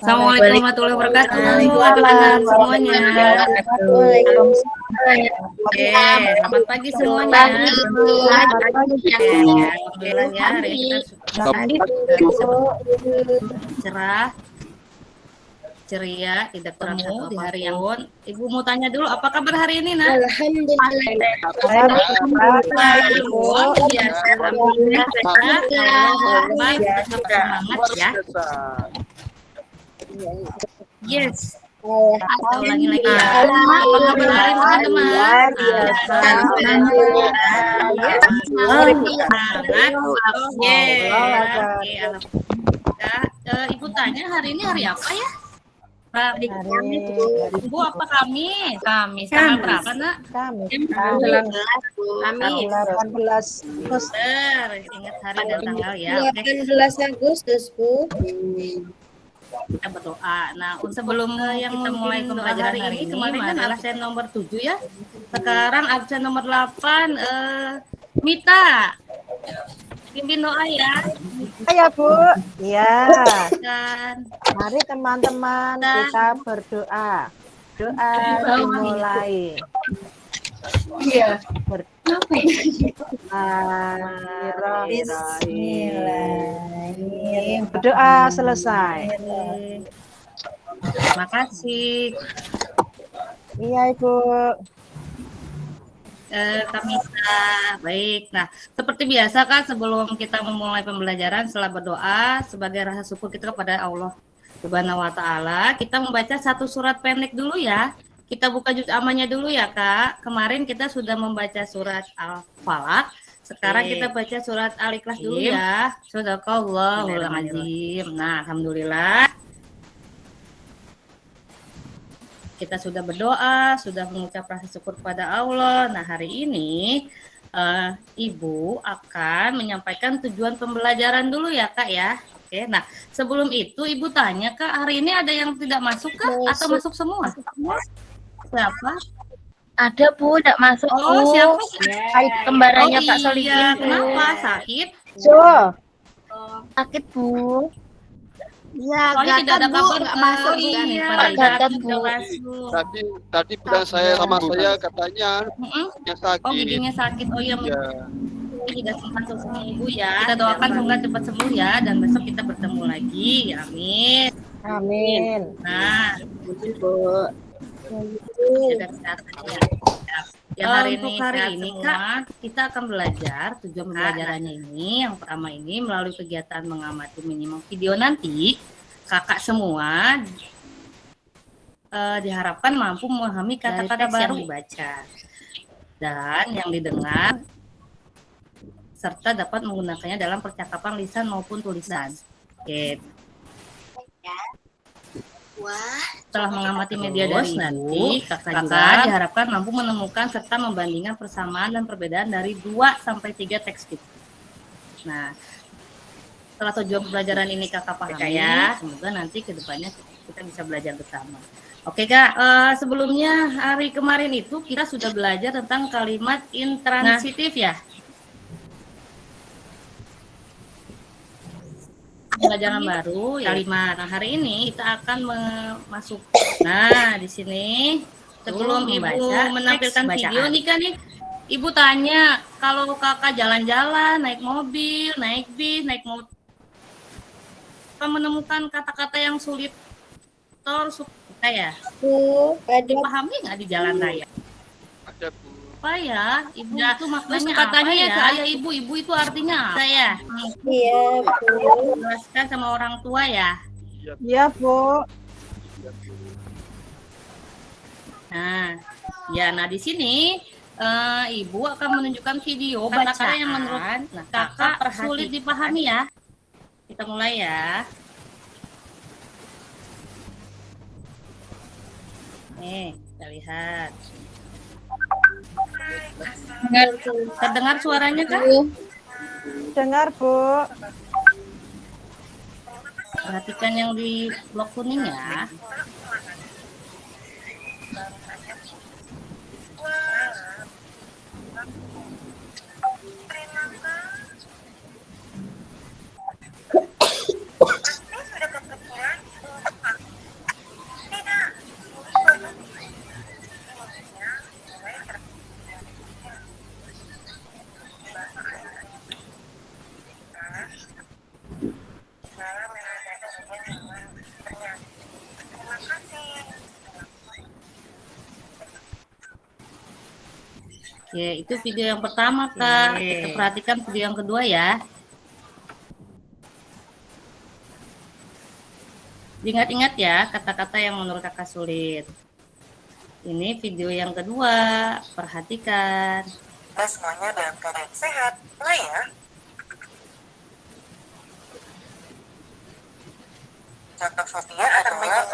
Assalamualaikum warahmatullahi wabarakatuh, anak-anak semuanya. Oke, selamat pagi semuanya. Alhamdulillah ya, hari ini kita bisa cerah, ceria, tidak temu di hari yang Ibu mau tanya dulu, apa kabar hari ini, Nak? Semangat ya. Yes. Kita ulangi lagi ya. Apa kabar hari ini, teman-teman? Ibu tanya hari ini hari apa ya? Ibu apa Kamis? Kamis tanggal berapa, Nak? Kamis. 18. Ingat hari dan tanggal ya. 18 Agustus, Bu. Kita berdoa. Nah, sebelum kita mulai pembelajaran hari ini, kemarin kan absen nomor 7 ya. Sekarang absen nomor 8 Mita. Pimpin doa ya. Ayo, Bu. Iya. Dan Mari teman-teman kita berdoa. Doa dimulai. Iya. Bismillahirrahmanirrahim. Berdoa selesai. Terima kasih. Iya, Ibu. Kamisa. Baik. Nah, seperti biasa kan sebelum kita memulai pembelajaran setelah berdoa sebagai rasa syukur kita kepada Allah Subhanahu wa taala, kita membaca satu surat pendek dulu ya. Kita buka juz amannya dulu ya, Kak. Kemarin kita sudah membaca surat Al-Falaq. Sekarang kita baca surat Al-Ikhlas dulu ya. Shadaqallahul azim. Nah, alhamdulillah. Kita sudah berdoa, sudah mengucap rasa syukur kepada Allah. Nah, hari ini Ibu akan menyampaikan tujuan pembelajaran dulu ya, Kak ya. Oke, nah sebelum itu Ibu tanya, Kak, hari ini ada yang tidak masuk, Kak? Atau masuk semua? Siapa? Ada, Bu, tidak masuk. Oh, Bu. siapa? Kembarannya Pak Solihin. Kenapa? Sakit? Sakit, Bu. Ya, Soalnya tidak ada kabar masuk Gatot, Bu. Tadi bilang saya sama saya katanya yang sakit. Oh, giginya sakit. Oh iya, Ya. tidak sempat sembuh Ibu ya. Kita doakan semoga cepat sembuh ya, dan besok kita bertemu lagi. Amin. Amin. Nah, Bu. sudah kesehatan ya. Ya, hari ini Kak, kita akan belajar tujuan pembelajarannya ini. Yang pertama ini melalui kegiatan mengamati menyimak video nanti, Kakak semua diharapkan mampu memahami kata-kata baru yang dibaca dan yang didengar, serta dapat menggunakannya dalam percakapan lisan maupun tulisan. Oke. Setelah mengamati media dari nanti, kakak juga diharapkan mampu menemukan serta membandingkan persamaan dan perbedaan dari 2 sampai 3 teks itu. Nah, setelah tujuan pembelajaran ini kakak pahami ya, semoga nanti ke depannya kita bisa belajar bersama. Oke, Kak, sebelumnya hari kemarin itu kita sudah belajar tentang kalimat intransitif ya. Pelajaran baru kalimat. Nah, hari ini kita akan masuk. Nah, di sini sebelum Ibu menampilkan video nih kan nih, Ibu tanya kalau kakak jalan-jalan, naik mobil, naik bis, naik motor, menemukan kata-kata yang sulit ya? Bu, Dipahami nggak di jalan raya? Ada, Bu. Apa ya? Ibu itu maknanya katanya ya? Saya ibu itu artinya apa ya? iya, Bu. Jelaskan sama orang tua ya. Iya, Bu. Nah di sini Ibu akan menunjukkan video kata-kata yang menurut kakak sulit dipahami ya. Kita mulai ya. Nih, kita lihat. Terdengar suaranya kan? Dengar, Bu. Perhatikan yang di blok kuning ya. Oke, itu video yang pertama, Kak. Kita perhatikan video yang kedua ya. Ingat-ingat ya kata-kata yang menurut Kakak sulit. Ini video yang kedua, perhatikan. Kita semuanya dalam keadaan sehat, nah ya. Contoh fobia adalah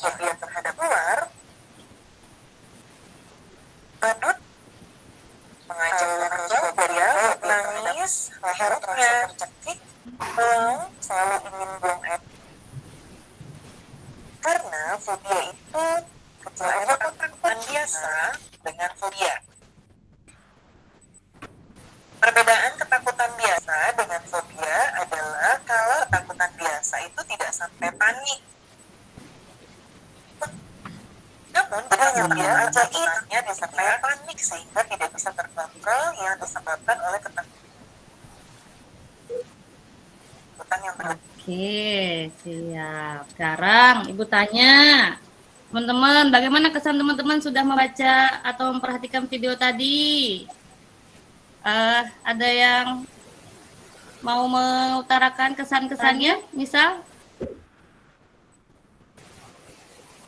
fobia terhadap ular, badut, mengajak orang jauh dari nangis, leher terasa tercekik, selalu ingin buang air. Karena fobia itu ketakutan biasa dengan fobia. Perbedaan ketakutan biasa dengan fobia adalah kalau ketakutan biasa itu tidak sampai panik. Namun fobia ketakutannya disertai panik sehingga tidak bisa terkontrol yang disebabkan oleh ketakutan yang berlebihan. Oke, siap. Sekarang Ibu tanya, teman-teman, bagaimana kesan teman-teman sudah membaca atau memperhatikan video tadi? Ada yang mau mengutarakan kesan-kesannya, misal?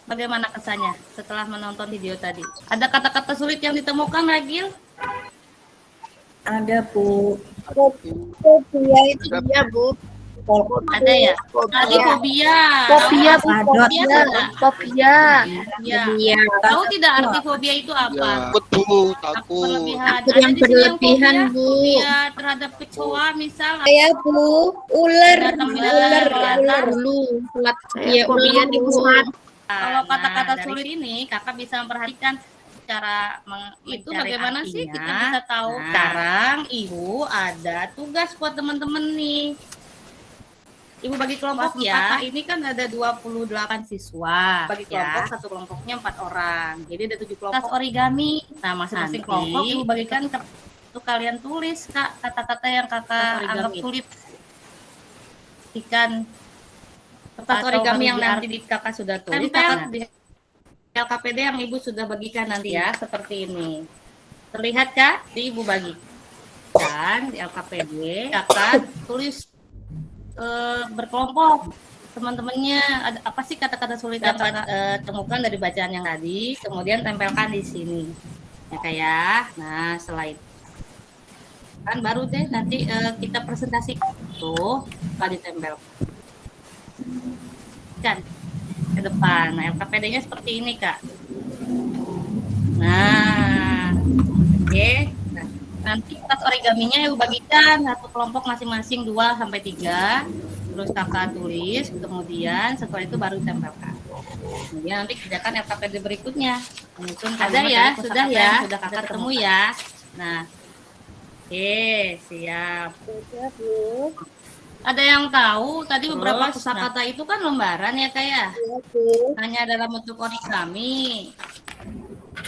Bagaimana kesannya setelah menonton video tadi? Ada kata-kata sulit yang ditemukan, Ragil? Ada, Bu. Fobia itu dia, Bu. Ada ya? Tadi fobia. Fobia, Bu. Fobia tidak? Fobia. Ya. Iya. Tahu tidak arti fobia itu Ya, apa? betul, takut. Berlebihan. Takut yang Ada di sini berlebihan, Bu. fobia terhadap kecoa misal. Saya, Bu. Ular. Ular. Dulu. Iya, fobia di Kalau kata-kata sulit ini kakak bisa memperhatikan cara itu bagaimana sih kita bisa tahu. Sekarang Ibu ada tugas buat teman-teman nih. Ibu bagi kelompok ya. Ini kan ada 28 siswa. Bagi kelompok satu kelompoknya 4 orang. Jadi ada 7 kelompok. Tas origami. Nah, masing-masing kelompok Ibu bagikan untuk kalian tulis Kak kata-kata yang Kakak anggap sulit. Ikan kertas origami yang nanti di Kakak sudah tulis. Tempel di LKPD yang Ibu sudah bagikan nanti ya, seperti ini. Terlihat Kak? Di Ibu bagikan di LKPD, Kakak tulis berkelompok teman-temannya ada apa sih kata-kata sulit yang Kakak temukan dari bacaan yang tadi, kemudian tempelkan di sini. Ya Kak ya. Nah, setelah itu kan baru deh nanti kita presentasi tuh kalau ditempel kan ke depan. Nah, LKPD-nya seperti ini, Kak. Nah, oke. Nah, nanti tas origaminya Ibu bagikan satu kelompok masing-masing 2 sampai 3. Terus Kakak tulis, kemudian setelah itu baru tempelkan. Kemudian nanti kerjakan LKPD berikutnya. Menyusun ada ya, sudah ya, sudah Kakak ketemu ya. Nah, oke, siap. Ada yang tahu tadi beberapa kosakata itu kan lembaran ya Kak ya? Hanya dalam bentuk origami.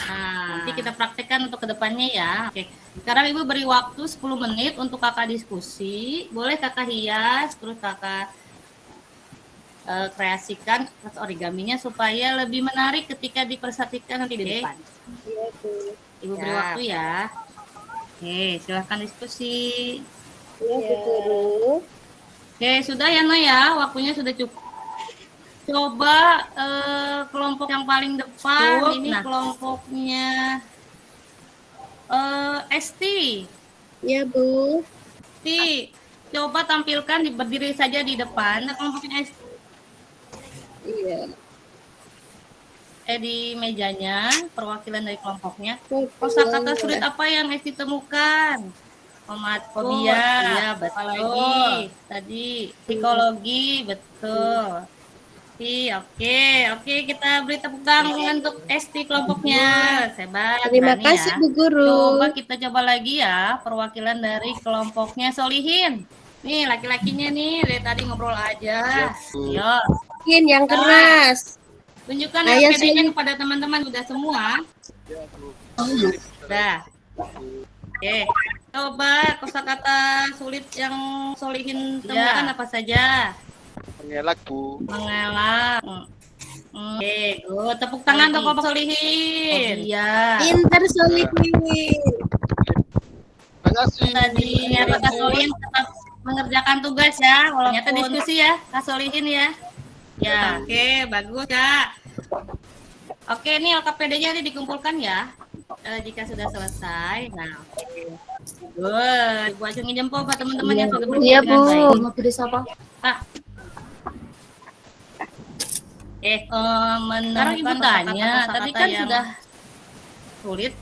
Nah, nanti kita praktekkan untuk kedepannya ya. Oke. Sekarang Ibu beri waktu 10 menit untuk Kakak diskusi. Boleh Kakak hias, terus Kakak kreasikan origaminya supaya lebih menarik ketika dipresentasikan nanti di depan. Ibu beri waktu ya. Oke, silahkan diskusi. Oke, sudah ya No ya, waktunya sudah cukup. Coba kelompok yang paling depan, ini kelompoknya Esti. Ya, Bu. Esti, coba tampilkan berdiri saja di depan. Kelompoknya Esti. Iya. Di mejanya, perwakilan dari kelompoknya. Kosakata sulit apa yang Esti temukan? Fobia, ya betul. Apalagi tadi psikologi, betul. Oke, kita beri tepuk tangan untuk Esti kelompoknya. Hebat. Terima kasih, Bu Guru. Coba kita coba lagi ya, perwakilan dari kelompoknya Solihin. Nih, laki-lakinya nih, dari tadi ngobrol aja. Yuk. Mungkin yang keras. Tunjukkan Ayo, LPD-nya kepada teman-teman. Sudah semua? Sudah. Oke. Coba kosakata sulit yang Solihin temukan apa saja? Mengelak, Bu. Mengelak. Oke, good. Tepuk tangan untuk Bapak Solihin. Iya. Pintar Solihin. Terima kasih. Tadi nyata Kak Solihin tetap mengerjakan tugas ya, walaupun nyata diskusi ya, Kak Solihin ya. Ya, oke, bagus Kak. Oke, ini LKPD-nya nih dikumpulkan ya. Jika sudah selesai, nah oke. Good. Ibu acungin jempol buat teman-teman yang sudah bekerja Iya, Bu. dengan baik. Mau pilih siapa? Kak. Sekarang Ibu tanya, tadi kan sudah sulit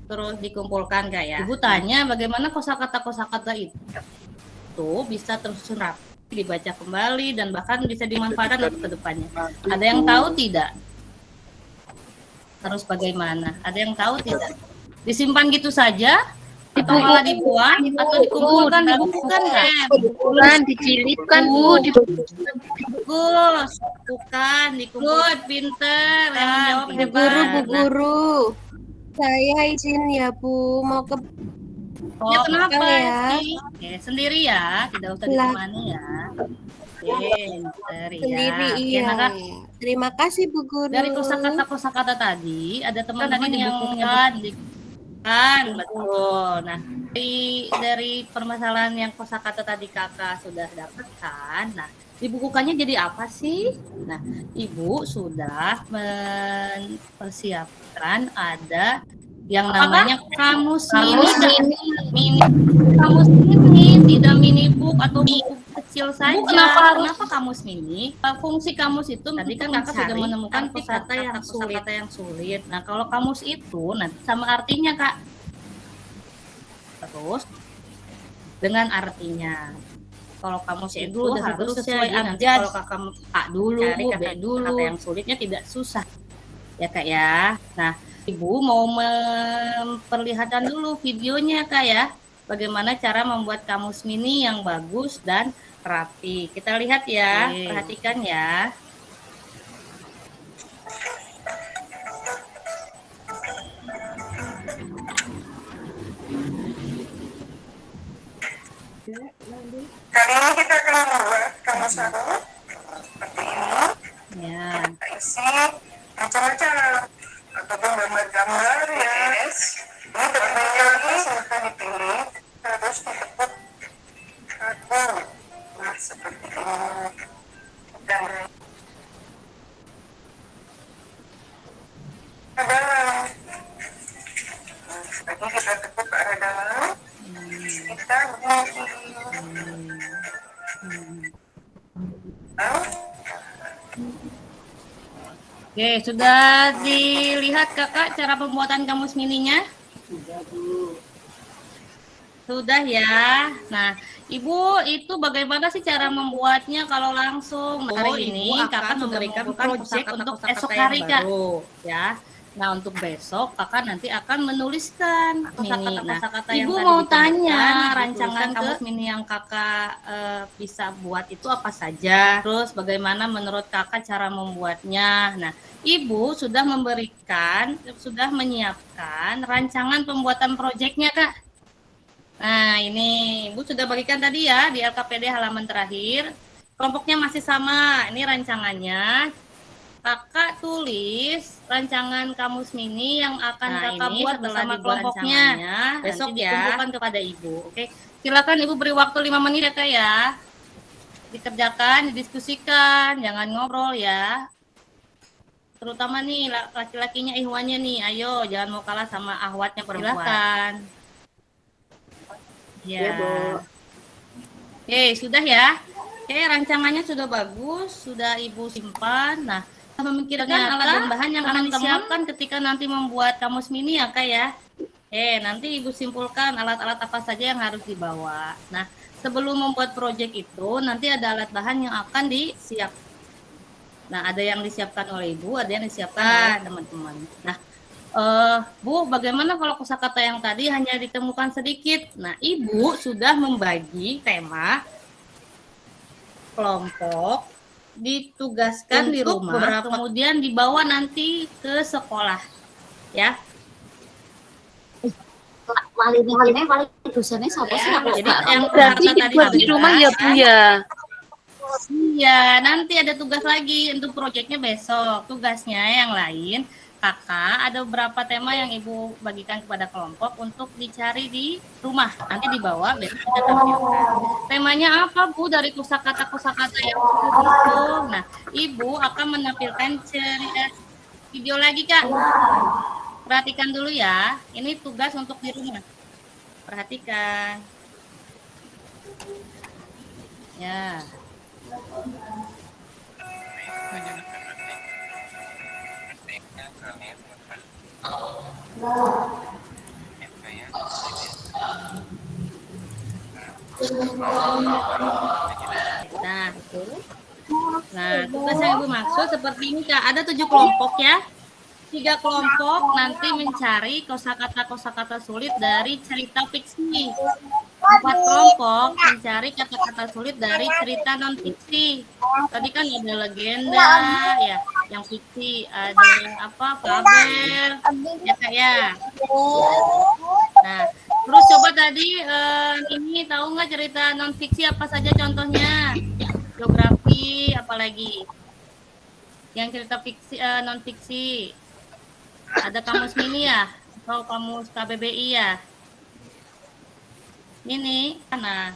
terus dikumpulkan Kak ya. Ibu tanya bagaimana kosakata itu bisa tersusun rapi, dibaca kembali dan bahkan bisa dimanfaatkan untuk kedepannya. Ada yang tahu tidak? Harus bagaimana? Ada yang tahu tidak? Disimpan gitu saja? Atau malah dibuang? Atau dikumpulkan, dibukukan Kak? Bukan, dicilitkan, Bu. Bagus, bukan, dikumpul. Pinter, yang menjawab Bu hebat. Guru, Bu Nah, Guru. Saya izin ya, Bu. Mau ke ya kenapa ya. sih? Oke, sendiri ya, tidak usah Lah. ditemani ya. Oke, sendiri ya. Sendiri, Oke, iya. nah, Kak, Terima kasih, Bu Guru. dari kosakata tadi, ada teman-teman yang kan, betul. Nah, dari permasalahan yang kosakata tadi Kakak sudah dapatkan, nah dibukukannya jadi apa sih? Nah, Ibu sudah mempersiapkan ada yang namanya kamus mini. Kamus mini tidak mini book atau buku kecil saja. Kenapa kamus mini? Fungsi kamus itu tadi kan Kakak sudah menemukan kosakata yang sulit. Nah, kalau kamus itu nanti sama artinya Kak. Terus dengan artinya. Kalau kamus itu harus sesuai nanti kalau Kakak A dulu, B dulu, kata yang sulitnya tidak susah. Ya Kak ya. Nah, Ibu mau memperlihatkan dulu videonya Kak ya. Bagaimana cara membuat kamus mini yang bagus dan rapi. Kita lihat ya, perhatikan ya. Kali ini kita akan membuat kamus baru seperti ini. Ya. Kita isi macam-macam ataupun gambar-gambar ya. Ini terpilih lagi silahkan dipilih terus ditekuk kaku. Nah seperti ini. Dan ke dalam. Lagi kita tekuk ke arah dalam. Kita bunyi. Oke, sudah dilihat Kakak cara pembuatan kamus mininya? Sudah ya. Nah, Ibu itu bagaimana sih cara membuatnya kalau langsung? Hari ini Kakak memberikan proyek untuk esok hari Kak. Ya. Nah, untuk besok Kakak nanti akan menuliskan kosakata yang Ibu mau tanya rancangan kamus mini yang Kakak bisa buat itu apa saja? Terus bagaimana menurut Kakak cara membuatnya? Nah, Ibu sudah menyiapkan rancangan pembuatan proyeknya Kak. Nah, ini Ibu sudah bagikan tadi ya di LKPD halaman terakhir. Kelompoknya masih sama. Ini rancangannya. Kakak tulis rancangan kamus mini yang akan Kakak buat bersama kelompoknya. Besok ya. Dikumpulkan kepada Ibu. Oke. Silakan Ibu beri waktu 5 menit ya Kak ya. Dikerjakan, didiskusikan, jangan ngobrol ya. Terutama nih laki-lakinya ihwannya nih. Ayo, jangan mau kalah sama ahwatnya perempuan. Silakan. Ya. Oke, sudah ya. Oke, rancangannya sudah bagus, sudah Ibu simpan. Nah, memikirkan alat dan bahan yang akan disiapkan ketika nanti membuat kamus mini ya Kak ya. Nanti Ibu simpulkan alat-alat apa saja yang harus dibawa. Nah, sebelum membuat proyek itu nanti ada alat bahan yang akan disiapkan. Nah, ada yang disiapkan oleh Ibu, ada yang disiapkan oleh teman-teman. Nah, Bu, bagaimana kalau kosakata yang tadi hanya ditemukan sedikit? Nah, Ibu sudah membagi tema kelompok ditugaskan di rumah, kemudian dibawa nanti ke sekolah, ya. Wali dosennya siapa sih? Jadi yang berarti dibuat di rumah ya Bu ya. Iya, nanti ada tugas lagi untuk proyeknya besok. Tugasnya yang lain, kakak ada beberapa tema yang ibu bagikan kepada kelompok untuk dicari di rumah. Nanti dibawa, besok kita tampilkan. Temanya apa, Bu? Dari kosakata-kosakata yang itu. Nah, ibu akan menampilkan video lagi, Kak. Perhatikan dulu ya. Ini tugas untuk di rumah. Perhatikan. Ya. Nah, tugas yang ibu maksud seperti ini Kak. Ada 7 kelompok ya. 3 kelompok nanti mencari kosakata sulit dari cerita fiksi. 4 kelompok mencari kata-kata sulit dari cerita non fiksi. Tadi kan ada legenda, ya, yang fiksi ada apa, fabel, ya Kak ya. Nah, terus coba tadi ini tahu nggak cerita non fiksi apa saja contohnya? Geografi, apalagi? Yang cerita fiksi non fiksi. Ada kamus mini ya, atau kamus KBBI ya. Ini, nah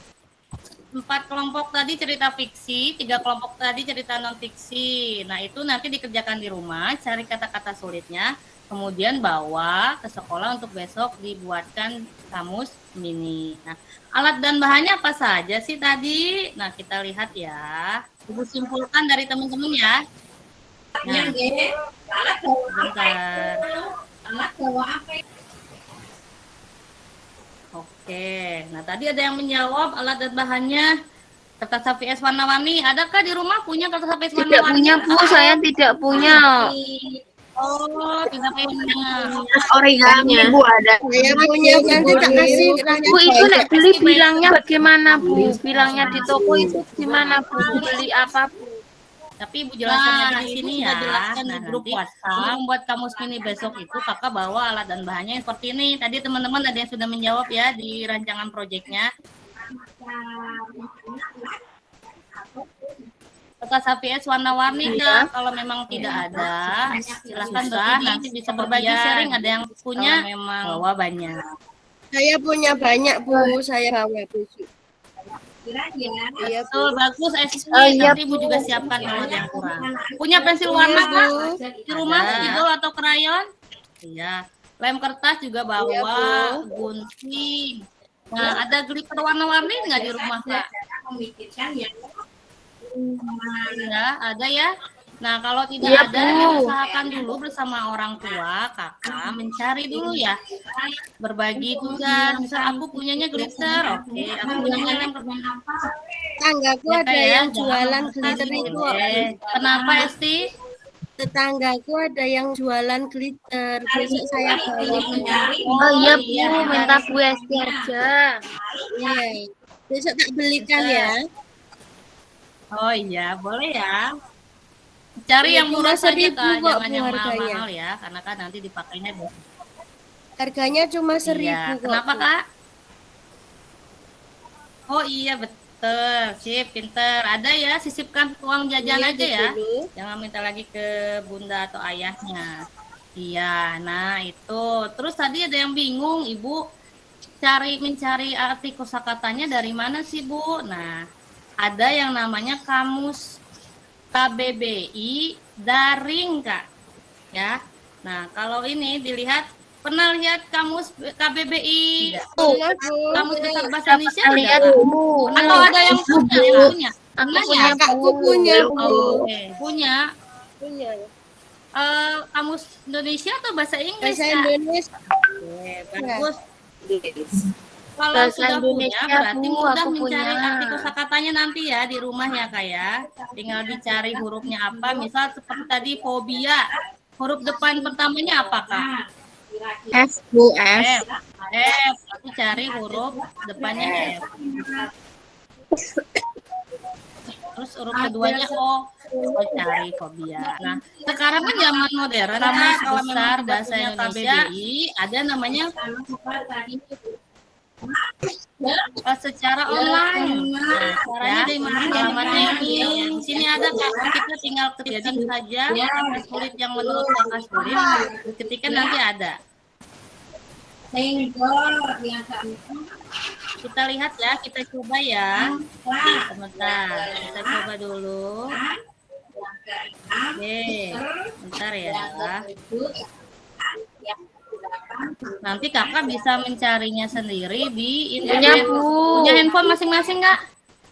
4 kelompok tadi cerita fiksi, 3 kelompok tadi cerita non fiksi. Nah itu nanti dikerjakan di rumah, cari kata-kata sulitnya, kemudian bawa ke sekolah untuk besok dibuatkan kamus mini. Nah alat dan bahannya apa saja sih tadi? Nah kita lihat ya, ibu simpulkan dari teman-teman ya. Nah, bentar. Oke, nah tadi ada yang menjawab alat dan bahannya kertas HVS warna-warni. Adakah di rumah punya kertas HVS Tidak warna-warni? punya, Bu. Saya tidak punya. Oh, tidak punya. Origaminya. Bu ada. Saya punya, nanti tak kasih. Bu, itu nek beli bilangnya bagaimana, Bu? Bilangnya di toko itu gimana, Bu? Beli apa, Bu? Tapi ibu jelaskan di sini ya. Jelaskan di grup WhatsApp. Membuat kamus mini besok itu kakak bawa alat dan bahannya seperti ini. Tadi teman-teman ada yang sudah menjawab ya di rancangan proyeknya. Kertas HVS warna-warni Kak. Kalau memang tidak ada, silahkan nanti bisa berbagi sharing. Ada yang punya, memang bawa banyak. Saya punya banyak, Bu. Saya bawa, Bu. Iya, betul, bagus SP. Nanti ibu juga siapkan kalau ada yang kurang. Punya pensil warna Kak? Di rumah, spidol atau krayon? Iya. Lem kertas juga bawa, gunting. Nah, ada glitter warna-warni nggak di rumah Kak? Ya, ada ya. Nah, kalau tidak ada, usahakan dulu bersama orang tua, kakak, mencari dulu ya. Berbagi tugas. Misal aku punyanya glitter, oke. Aku punyanya lem kertas. Tetanggaku Ya, ada Kak, yang ya. jualan Jangan glitter lupa itu. Kenapa, Esti? Tetanggaku ada yang jualan glitter. Besok saya bawa. Oh iya, Bu. Minta Bu Esti aja. Iya. Besok tak belikan ya. Oh iya, boleh ya. Cari yang Cuma murah saja 1.000 Kak, kok, jangan Bu, yang harganya. mahal-mahal ya, karena kan nanti dipakainya besok. Harganya cuma 1.000 Iya. kok. Kenapa Bu. Kak? Oh iya betul, sip, pinter. Ada ya, sisipkan uang jajan Iya, aja ya. dulu. Jangan minta lagi ke bunda atau ayahnya. Iya, nah itu. Terus tadi ada yang bingung, Ibu mencari arti kosakatanya dari mana sih Bu? Nah, ada yang namanya kamus KBBI daring Kak. Ya. Nah, kalau ini dilihat, pernah lihat kamus KBBI? Kamus besar bahasa Indonesia Lihat, tidak? Kak? Bu. Atau ada yang punya? Yang punya? Aku Pernah punya, ya? Kakakku punya, Bu. Oh, oke. Punya. Punya. Kamus Indonesia atau bahasa Inggris Bahasa Kak? Indonesia. Oke, bagus. Kalau Bahasa sudah punya, Indonesia, berarti Bu, mudah aku mencari punya. arti kosakatanya nanti ya di rumah ya Kak ya. Tinggal dicari hurufnya apa. Misal seperti tadi fobia. Huruf depan pertamanya apa Kak? F, Bu, F. F. F. Aku cari huruf depannya F. Terus huruf keduanya O. Oh, cari fobia. Nah, sekarang kan zaman modern, kamus besar bahasa Indonesia ada namanya Secara online. Nah, caranya dari mana? Alamatnya ini. Di sini ada Kak. Kita tinggal ketik saja. Kata sulit yang menurut Kakak sulit. Ketika nanti ada. Kita lihat ya. Kita coba ya. Sebentar. Kita coba dulu. Oke. Bentar ya. Nanti kakak bisa mencarinya sendiri di internet. Punya handphone masing-masing nggak?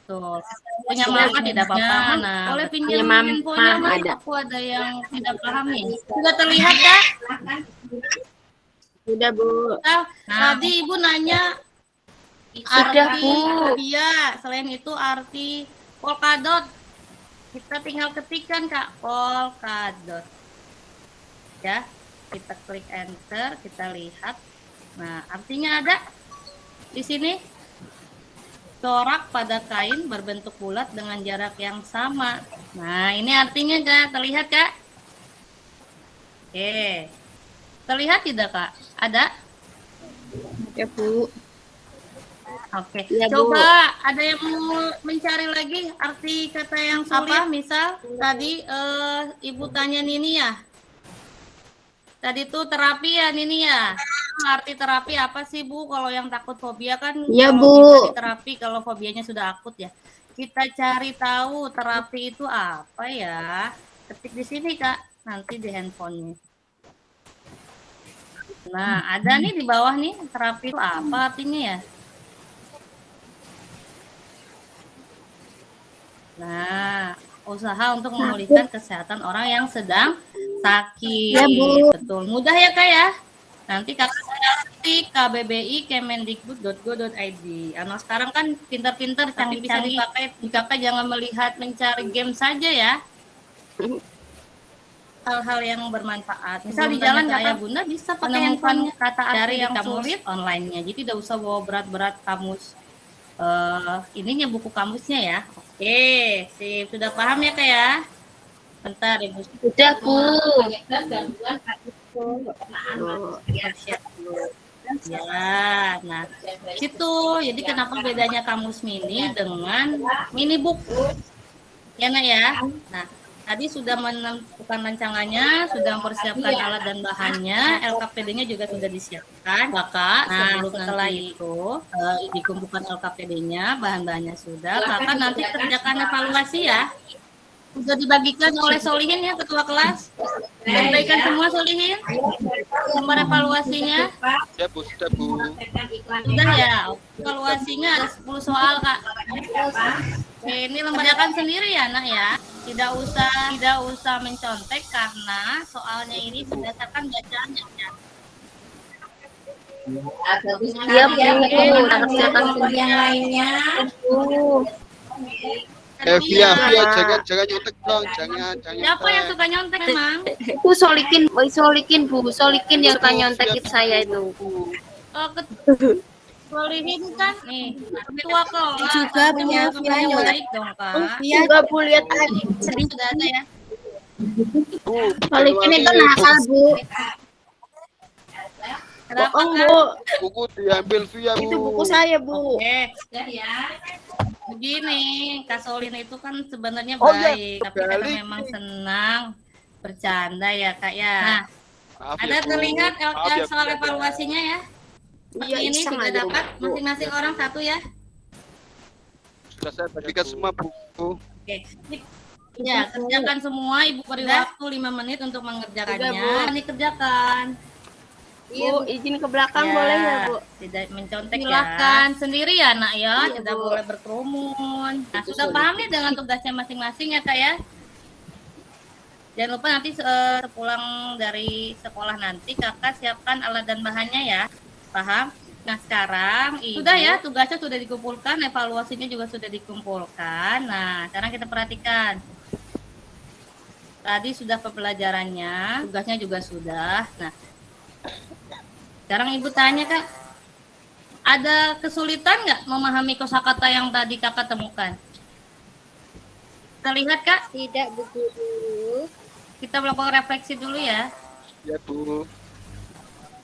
Tuh, punya mama tidak apa-apa. Nah, boleh pinjam handphonenya Mas. Aku ada yang tidak paham nih. Sudah terlihat kak? Sudah Bu. Nah, tadi ibu nanya. Sudah Bu. Iya. Selain itu arti polkadot. Kita tinggal ketikkan kak polkadot. Ya. Kita klik enter, kita lihat. Nah, artinya ada di sini corak pada kain berbentuk bulat dengan jarak yang sama. Nah, ini artinya Kak, terlihat Kak? Oke. Terlihat tidak Kak? Ada? Ya Bu. Oke. Ya, Coba Bu. ada yang mau mencari lagi arti kata yang sulit? Misal tadi Ibu tanya Nini ya? Tadi tuh terapi ya Nini ya. Arti terapi apa sih Bu? Kalau yang takut fobia kan Ya, kalau Bu. bisa diterapi kalau fobianya sudah akut ya. Kita cari tahu terapi itu apa ya. Ketik di sini Kak, nanti di handphonenya. Nah, ada nih di bawah nih terapi itu apa artinya ya? Nah, usaha untuk memulihkan kesehatan orang yang sedang sakit. Ya, Bu. Betul. Mudah ya Kak ya. Nanti Kakak ketik KBBI Kemendikbud.go.id. Anak sekarang kan pintar-pintar, tapi bisa dipakai. Kakak jangan melihat mencari game saja ya. Hal-hal yang bermanfaat. Misal di jalan Kakak Bunda bisa pakai handphone kata dari yang sulit online-nya. Jadi tidak usah bawa berat-berat kamus. Ininya buku kamusnya ya. Oke, sip. Sudah paham ya Kak ya? Bentar Ibu. Sudah Bu. Ya, nah situ. Jadi kenapa bedanya kamus mini dengan mini book? Ya nak ya. Nah, tadi sudah menentukan rancangannya, sudah mempersiapkan alat dan bahannya, LKPD-nya juga sudah disiapkan. Kakak, sebelum setelah itu dikumpulkan LKPD-nya, bahan-bahannya sudah. Kakak nanti kerjakan evaluasi ya. Sudah dibagikan oleh Solihin ya ketua kelas. Sudah diberikan semua Solihin nomor evaluasinya. Ya Bu, sudah Bu. Sudah ya. Evaluasinya ada 10 soal Kak. Oke, ini lembajakan sendiri ya Nak ya. Tidak usah mencontek karena soalnya ini berdasarkan bacaannya ya. Ya Bu. Kerjakan yang lainnya. Via, jangan nyontek dong, jangan Siapa yang suka nyontek emang? Bu solikin Bu. Solikin yang suka nyontek saya itu. Oh, Solihin kan nih ketua kelas. Juga punya yang baik dong Kak. Juga Bu lihat Sedih sudah ada ya. Bu. solikin itu nakal Bu. Kenapa Bohong Kak? Bu. Buku diambil via Bu. Itu buku saya Bu. Oke. Begini, Kak Solin itu kan sebenarnya baik, tapi karena memang senang bercanda ya Kak ya. Nah, Maaf ada ya, Bu. terlihat Maaf ya, soal Bu. evaluasinya ya. Iya, Ini iseng sudah aja, dapat Bu. masing-masing orang satu ya. Sudah saya bagikan semua Bu. Oke. Ya, kerjakan semua. Ibu beri waktu 5 menit untuk mengerjakannya. Sudah, Bu. Ini kerjakan. Bu, izin ke belakang Ya, boleh ya Bu? tidak mencontek silakan sendiri ya nak ya, tidak boleh berkerumun. Nah, sudah paham nih dengan tugasnya masing-masing ya Kak ya. Jangan lupa nanti sepulang dari sekolah nanti Kakak siapkan alat dan bahannya ya. Paham? Nah, sekarang sudah ya, tugasnya sudah dikumpulkan, evaluasinya juga sudah dikumpulkan. Nah, sekarang kita perhatikan. Tadi sudah pembelajarannya, tugasnya juga sudah. Nah, sekarang Ibu tanya Kak, ada kesulitan nggak memahami kosakata yang tadi Kakak temukan? Terlihat Kak? Tidak Bu Guru. Kita melakukan refleksi dulu ya. Ya Bu.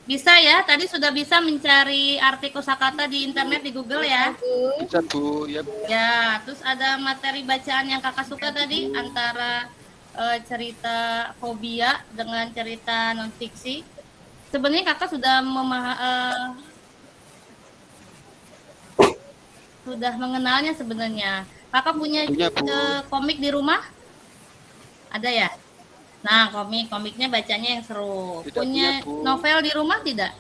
Bisa ya, tadi sudah bisa mencari arti kosakata di internet di Google ya. Bisa Bu, ya. Ya, terus ada materi bacaan yang kakak suka tadi antara cerita fobia dengan cerita non fiksi. Sebenarnya kakak sudah sudah mengenalnya sebenarnya. Kakak punya Bu. komik di rumah? Ada ya? Nah, komiknya bacanya yang seru. Tidak Punya punya, Bu. novel di rumah tidak?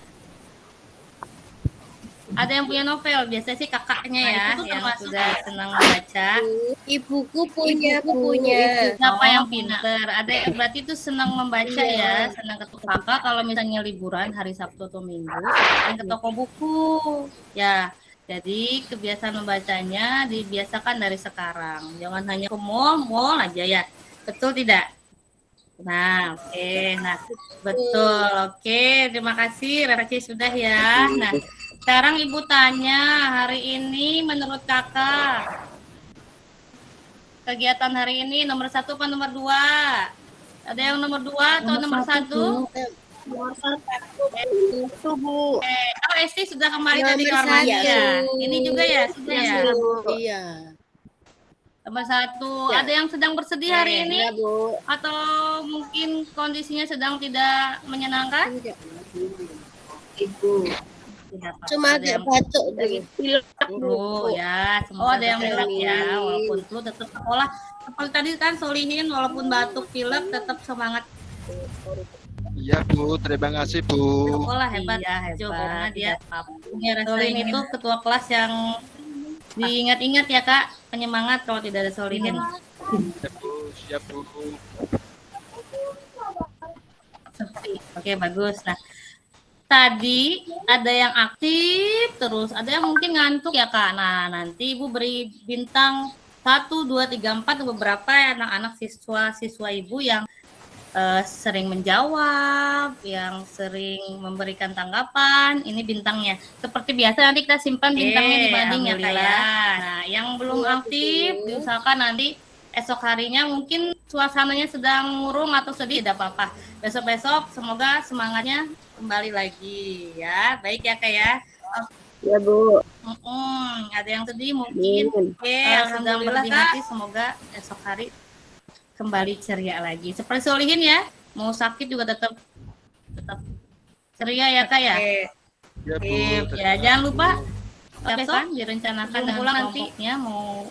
Ada yang punya novel, biasanya sih kakaknya ya, yang sudah senang membaca. Ibuku punya. Siapa yang pinter? Ada berarti itu senang membaca ya, senang ke toko kakak. Kalau misalnya liburan hari Sabtu atau Minggu, ke toko buku. Ya, jadi kebiasaan membacanya dibiasakan dari sekarang. Jangan hanya ke mall aja ya. Betul tidak? Nah, oke. Nah, betul. Oke, terima kasih. Refleksi sudah ya. Nah, sekarang Ibu tanya, hari ini menurut kakak, kegiatan hari ini nomor 1 apa nomor 2? Ada yang nomor 2 atau nomor 1? Nomor 1, Bu. Oh, Esti sudah kembali tadi Nomor kamar mandi 1. ya? Ini juga ya? Sudah ya? Iya. Nomor 1. Ada yang sedang bersedih hari ini? Iya, Bu. Atau mungkin kondisinya sedang tidak menyenangkan? Ibu. Tidak apa-apa. Cuma Ada agak yang batuk flu ya, semoga ada yang pilek ya, walaupun flu tetap sekolah. Seperti tadi kan Solihin, walaupun batuk pilek tetap semangat Iya Bu, terima kasih Bu. sekolah. Hebat ya, hebat. Karena dia punya Solihin itu ketua kelas yang diingat-ingat ya Kak, penyemangat kalau tidak ada Solihin. Ya Bu, siap Bu. Oke, bagus. Nah, tadi ada yang aktif terus, ada yang mungkin ngantuk ya Kak. Nah, nanti Ibu beri bintang 1, 2, 3, 4 beberapa anak-anak siswa Ibu yang sering menjawab, yang sering memberikan tanggapan. Ini bintangnya. Seperti biasa nanti kita simpan bintangnya dibanding ya Kak ya. Nah, yang belum aktif diusahakan nanti esok harinya mungkin suasananya sedang murung atau sedih, tidak apa-apa. Besok-besok semoga semangatnya kembali lagi ya. Baik ya Kak ya. Ya, Bu. Ada yang sedih mungkin. Oke, yang sedang bersedih hati semoga esok hari kembali ceria lagi. Seperti Solihin ya, mau sakit juga tetap ceria ya Kak ya. Ya Bu. Ya, jangan lupa besok direncanakan pulang nantinya mau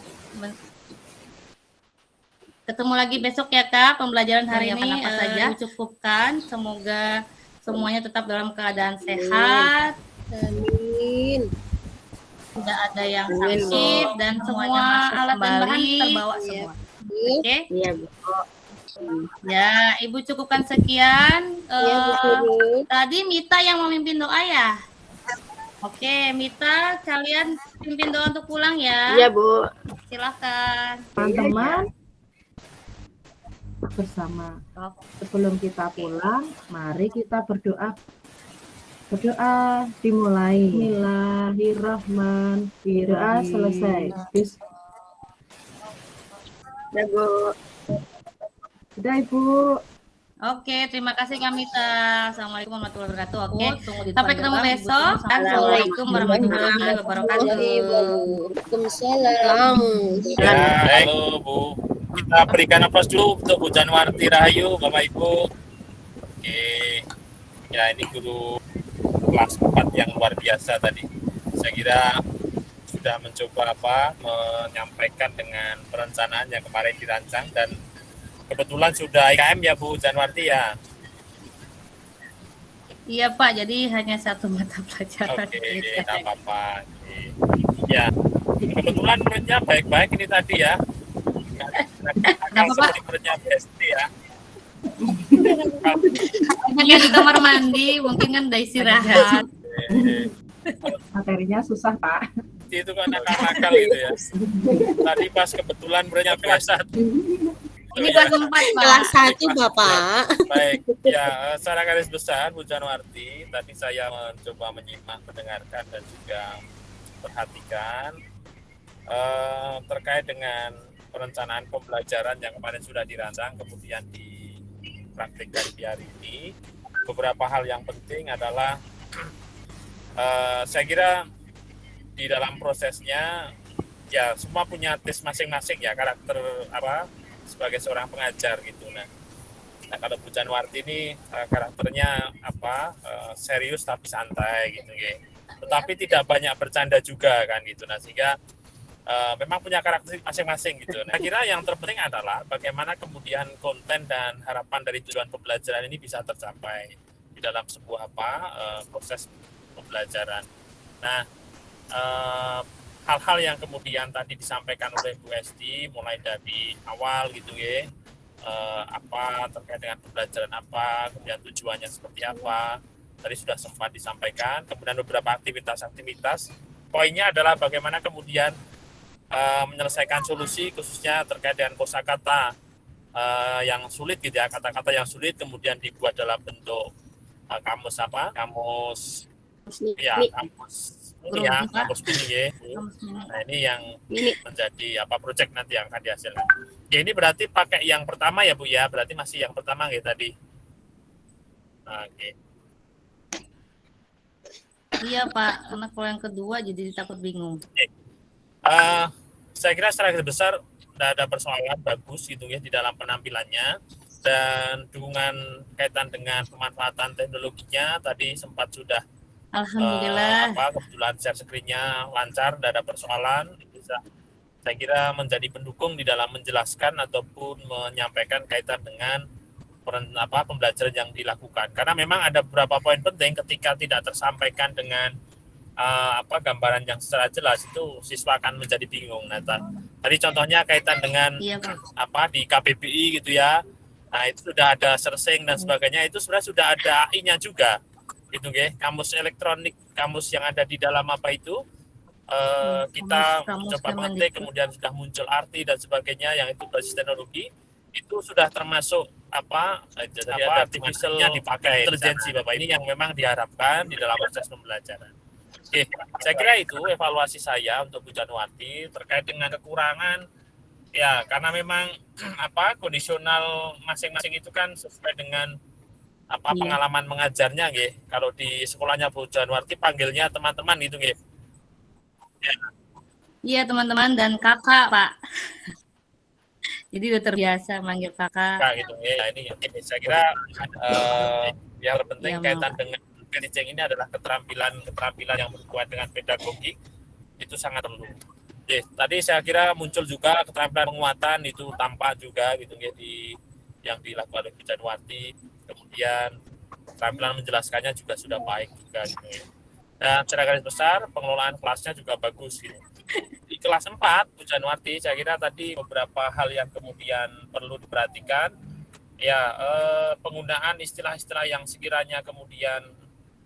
ketemu lagi besok ya Kak. Pembelajaran hari ini apa saja cukupkan. Semoga semuanya tetap dalam keadaan sehat. Amin. Tidak ada yang sakit dan semua alat dan bahan terbawa semua. Oke? Iya, Bu. Ya, Ibu cukupkan sekian. Tadi Mita yang memimpin doa ya? Oke, Mita, kalian pimpin doa untuk pulang ya. Iya, Bu. Silakan. Teman-teman, bersama sebelum kita pulang, mari kita berdoa dimulai. Bismillahirrahmanirrahim. Doa selesai. Ya, Bu. Sudah Ibu. Oke, terima kasih Kak Mita. Assalamualaikum warahmatullahi wabarakatuh. Oke, sampai ketemu besok. Assalamualaikum warahmatullahi wabarakatuh. Waalaikumsalam. Ya, halo Bu. Kita berikan aplaus dulu untuk Bu Janwarti Rahayu, Bapak Ibu. Oke, ya ini guru kelas 4 yang luar biasa tadi. Saya kira sudah mencoba menyampaikan dengan perencanaan yang kemarin dirancang dan kebetulan sudah IKM ya Bu Janwarti ya. Iya Pak, jadi hanya satu mata pelajaran. Oke, tidak apa-apa. Ya, kebetulan muridnya baik-baik ini tadi ya. Agak seperti muridnya Besti ya. Hanya di kamar mandi, mungkin kan udah istirahat. Materinya susah, Pak. Itu kan nakal-nakal gitu ya. Tadi pas kebetulan muridnya kelas 1. Ini kelas 4 Pak. Kelas 1 Bapak. Baik, ya secara garis besar Bu Janwarti, tadi saya mencoba menyimak, mendengarkan dan juga perhatikan terkait dengan perencanaan pembelajaran yang kemarin sudah dirancang kemudian dipraktikkan di hari ini. beberapa hal yang penting adalah saya kira di dalam prosesnya ya semua punya tes masing-masing ya, karakter apa sebagai seorang pengajar gitu. Nah kalau Bu Janwarti ini karakternya apa serius tapi santai gitu ya. Tetapi tidak banyak bercanda juga kan gitu. Nah sehingga memang punya karakter masing-masing gitu. Nah, saya kira yang terpenting adalah bagaimana kemudian konten dan harapan dari tujuan pembelajaran ini bisa tercapai di dalam sebuah proses pembelajaran. Nah, hal-hal yang kemudian tadi disampaikan oleh Bu Esti mulai dari awal gitu ya, apa terkait dengan pembelajaran apa, kemudian tujuannya seperti apa, tadi sudah sempat disampaikan. Kemudian beberapa aktivitas-aktivitas, poinnya adalah bagaimana kemudian menyelesaikan solusi khususnya terkait dengan kosakata yang sulit gitu ya, kata-kata yang sulit kemudian dibuat dalam bentuk kamus mini ya. Nah ini yang menjadi proyek nanti yang akan dihasilkan. Ya ini berarti pakai yang pertama ya Bu ya, berarti masih yang pertama ya tadi. Oke. Iya Pak, karena kalau yang kedua jadi takut bingung. Saya kira secara besar tidak ada persoalan, bagus gitu ya di dalam penampilannya, dan dukungan kaitan dengan pemanfaatan teknologinya tadi sempat sudah Alhamdulillah. Kebetulan share screen-nya lancar, tidak ada persoalan, bisa saya kira menjadi pendukung di dalam menjelaskan ataupun menyampaikan kaitan dengan pembelajaran yang dilakukan. Karena memang ada beberapa poin penting ketika tidak tersampaikan dengan gambaran yang secara jelas, itu siswa akan menjadi bingung. Nah, tadi contohnya kaitan dengan di KBBI gitu ya. Nah, itu sudah ada searching dan sebagainya, itu sebenarnya sudah ada AI-nya juga. Gitu ya. Kamus elektronik, kamus yang ada di dalam itu kita coba mengetik, kemudian sudah muncul arti dan sebagainya yang itu basis teknologi. Itu sudah termasuk artificialnya dipakai intelijensi Bapak, ini yang memang diharapkan di dalam proses pembelajaran. Oke, saya kira itu evaluasi saya untuk Bu Janwarti terkait dengan kekurangan ya, karena memang kondisional masing-masing itu kan sesuai dengan pengalaman mengajarnya nggih. Kalau di sekolahnya Bu Janwarti panggilnya teman-teman gitu nggih. Iya, teman-teman dan kakak, Pak. Jadi udah terbiasa manggil kakak. Gitu ya. Nah, ini saya kira yang terpenting kaitan dengan teaching ini adalah keterampilan yang berkaitan dengan pedagogik, itu sangat perlu. Tadi saya kira muncul juga keterampilan penguatan, itu tampak juga gitu ya yang dilakukan oleh Bu Janwarti. Kemudian keterampilan menjelaskannya juga sudah baik juga gitu ya. Dan secara garis besar pengelolaan kelasnya juga bagus gitu. Di kelas 4 Bu Janwarti saya kira tadi beberapa hal yang kemudian perlu diperhatikan ya, penggunaan istilah-istilah yang sekiranya kemudian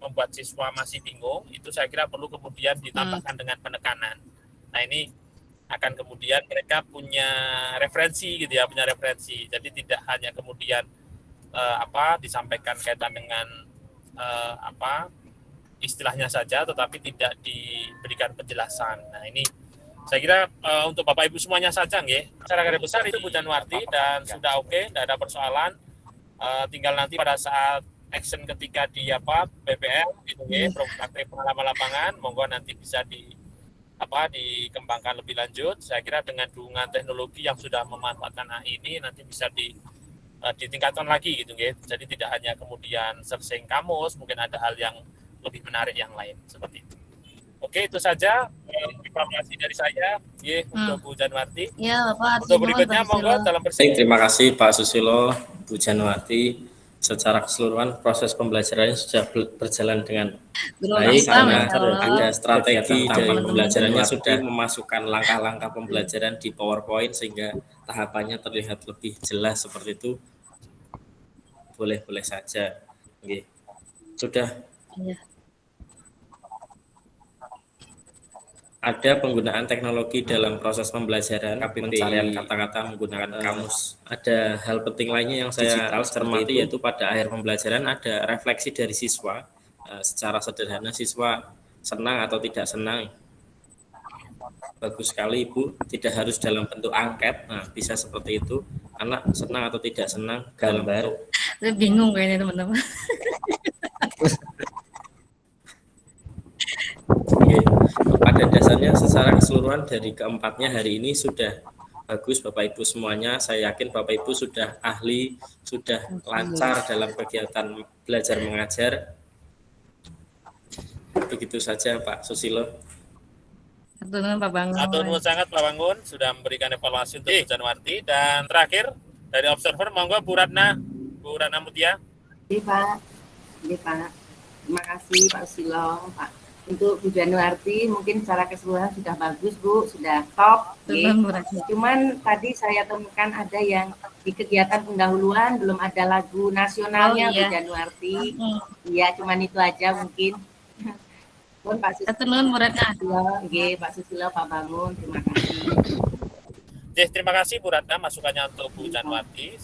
membuat siswa masih bingung, itu saya kira perlu kemudian ditambahkan dengan penekanan. Nah ini akan kemudian mereka punya referensi gitu ya, jadi tidak hanya kemudian disampaikan kaitan dengan istilahnya saja, tetapi tidak diberikan penjelasan. Nah ini saya kira untuk Bapak Ibu semuanya saja nggih. Secara garis besar itu Bu Janwarti dan sudah oke, tidak ada persoalan. Tinggal nanti pada saat action ketika di BPM gitu nggih, praktek pengalaman lapangan, monggo nanti bisa dikembangkan lebih lanjut. Saya kira dengan dukungan teknologi yang sudah memanfaatkan AI ini nanti bisa ditingkatkan lagi gitu nggih. Jadi tidak hanya kemudian searching kamus, mungkin ada hal yang lebih menarik yang lain seperti itu. Oke, itu saja informasi dari saya untuk Bu Janwarti. Ya, Pak. Untuk berikutnya monggo dalam persiapan. Terima kasih Pak Susilo, Bu Janwarti. Secara keseluruhan proses pembelajarannya sudah berjalan dengan baik karena ada strategi dari pembelajarannya, sudah memasukkan langkah-langkah pembelajaran di PowerPoint sehingga tahapannya terlihat lebih jelas seperti itu. Boleh-boleh saja. Oke. Sudah. Ada penggunaan teknologi dalam proses pembelajaran, pencarian kata-kata menggunakan kamus. Ada hal penting lainnya yang saya cermati, yaitu pada akhir pembelajaran ada refleksi dari siswa. Secara sederhana siswa senang atau tidak senang. Bagus sekali Ibu, tidak harus dalam bentuk angket. Nah, bisa seperti itu. Anak senang atau tidak senang dalam bentuk Saya bingung kayaknya teman-teman. Oke. Pada dasarnya secara keseluruhan dari keempatnya hari ini sudah bagus Bapak Ibu semuanya. Saya yakin Bapak Ibu sudah ahli, sudah lancar dalam kegiatan belajar mengajar. Begitu saja Pak Susilo. Atur nuhun Pak Bangun. Atur nuhun sangat Pak Bangun sudah memberikan evaluasi untuk Bu Janwarti. Dan terakhir dari observer monggo Bu Ratna Mutia. Iya Pak, iya Pak. Terima kasih Pak Susilo, Pak. Untuk Bu Janwarti mungkin secara keseluruhan sudah bagus Bu, sudah top. Betul, Bu Ratna. Cuman tadi saya temukan ada yang di kegiatan pendahuluan belum ada lagu nasionalnya Oh, iya. Bu Janwarti. Iya, cuman itu aja mungkin. Pun Pak Susilo, Atur nuhun Bu Ratna. Oke, Pak Susilo, Pak Bangun, terima kasih. Terima kasih Bu Ratna masukannya untuk Bu Janwarti.